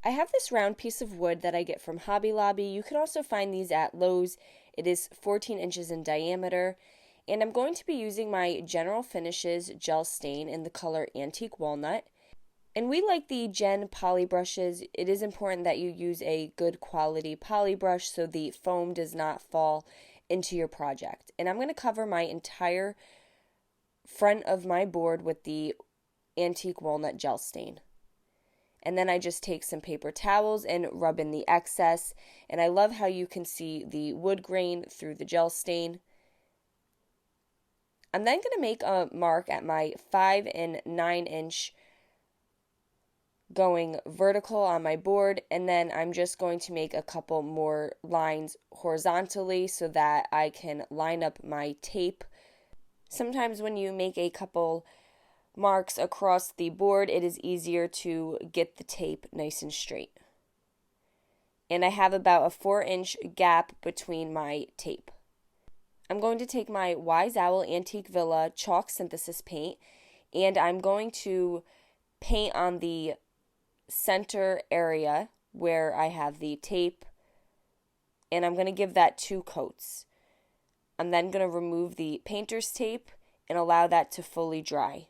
I have this round piece of wood that I get from Hobby Lobby. You can also find these at Lowe's. It is 14 inches in diameter. And I'm going to be using my General Finishes gel stain in the color Antique Walnut. And we like the Gen poly brushes. It is important that you use a good quality poly brush so the foam does not fall into your project. And I'm going to cover my entire front of my board with the Antique Walnut gel stain. And then I just take some paper towels and rub in the excess. And I love how you can see the wood grain through the gel stain. I'm then going to make a mark at my 5 and 9 inch going vertical on my board, and then I'm just going to make a couple more lines horizontally so that I can line up my tape. Sometimes when you make a couple marks across the board, it is easier to get the tape nice and straight. And I have about a 4-inch gap between my tape. I'm going to take my Wise Owl Antique Villa chalk synthesis paint, and I'm going to paint on the center area where I have the tape, and I'm going to give that 2 coats. I'm then going to remove the painter's tape and allow that to fully dry.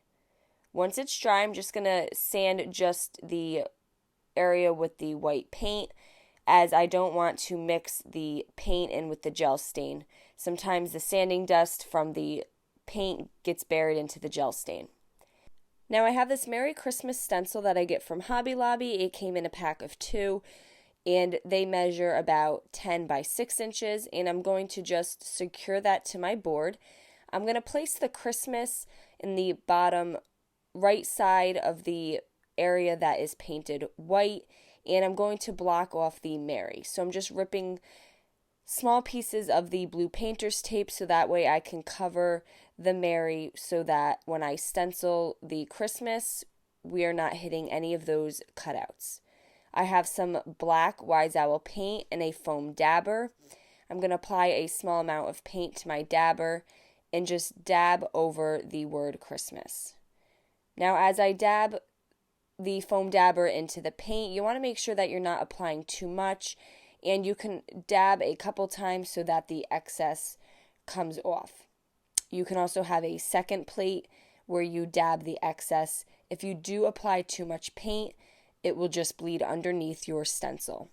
Once it's dry, I'm just going to sand just the area with the white paint, as I don't want to mix the paint in with the gel stain. Sometimes the sanding dust from the paint gets buried into the gel stain. Now I have this Merry Christmas stencil that I get from Hobby Lobby. It came in a pack of 2, and they measure about 10 by 6 inches, and I'm going to just secure that to my board. I'm going to place the Christmas in the bottom right side of the area that is painted white, and I'm going to block off the Merry. So I'm just ripping small pieces of the blue painter's tape so that way I can cover the Merry so that when I stencil the Christmas, we are not hitting any of those cutouts. I have some black Wise Owl paint and a foam dabber. I'm going to apply a small amount of paint to my dabber and just dab over the word Christmas. Now, as I dab the foam dabber into the paint, you want to make sure that you're not applying too much, and you can dab a couple times so that the excess comes off. You can also have a second plate where you dab the excess. If you do apply too much paint, it will just bleed underneath your stencil.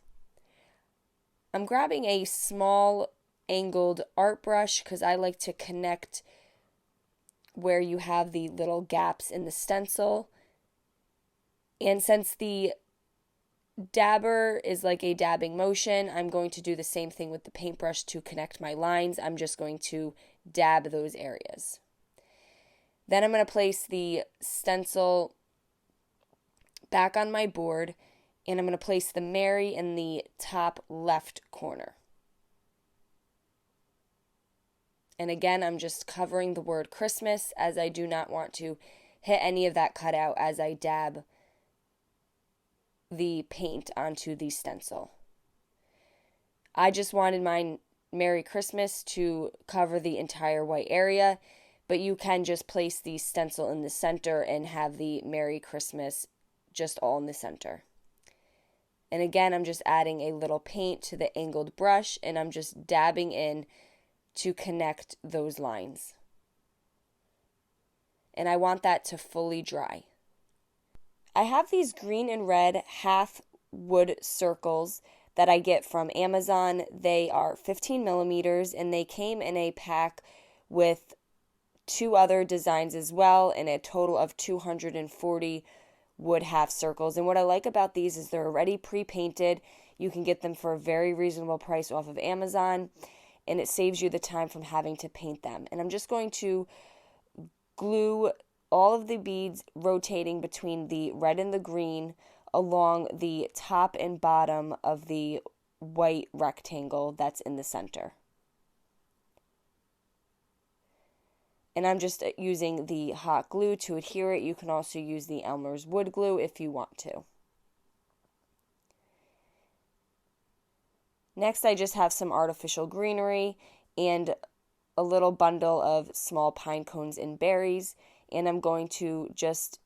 I'm grabbing a small angled art brush because I like to connect where you have the little gaps in the stencil. And since the dabber is like a dabbing motion, I'm going to do the same thing with the paintbrush to connect my lines. I'm just going to dab those areas. Then I'm going to place the stencil back on my board, and I'm going to place the Merry in the top left corner. And again, I'm just covering the word Christmas, as I do not want to hit any of that cutout as I dab the paint onto the stencil. I just wanted my Merry Christmas to cover the entire white area, but you can just place the stencil in the center and have the Merry Christmas just all in the center. And again, I'm just adding a little paint to the angled brush, and I'm just dabbing in to connect those lines. And I want that to fully dry. I have these green and red half wood circles that I get from Amazon. They are 15 millimeters, and they came in a pack with 2 other designs as well, and a total of 240 wood half circles. And what I like about these is they're already pre-painted. You can get them for a very reasonable price off of Amazon, and it saves you the time from having to paint them. And I'm just going to glue all of the beads rotating between the red and the green along the top and bottom of the white rectangle that's in the center. And I'm just using the hot glue to adhere it. You can also use the Elmer's wood glue if you want to. Next, I just have some artificial greenery and a little bundle of small pine cones and berries, and I'm going to just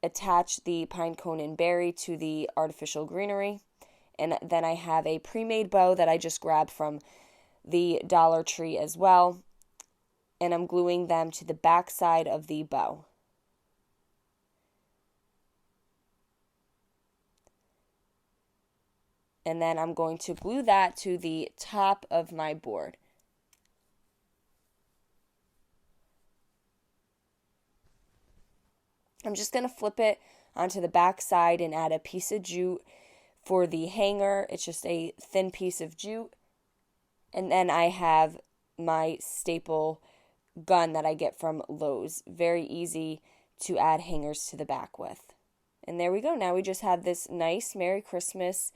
attach the pine cone and berry to the artificial greenery. And then I have a pre-made bow that I just grabbed from the Dollar Tree as well. And I'm gluing them to the back side of the bow. And then I'm going to glue that to the top of my board. I'm just going to flip it onto the back side and add a piece of jute for the hanger. It's just a thin piece of jute. And then I have my staple gun that I get from Lowe's. Very easy to add hangers to the back with. And there we go. Now we just have this nice Merry Christmas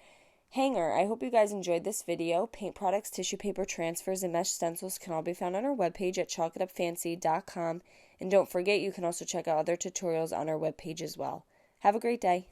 hanger. I hope you guys enjoyed this video. Paint products, tissue paper transfers, and mesh stencils can all be found on our webpage at chalkitupfancy.com. And don't forget, you can also check out other tutorials on our webpage as well. Have a great day.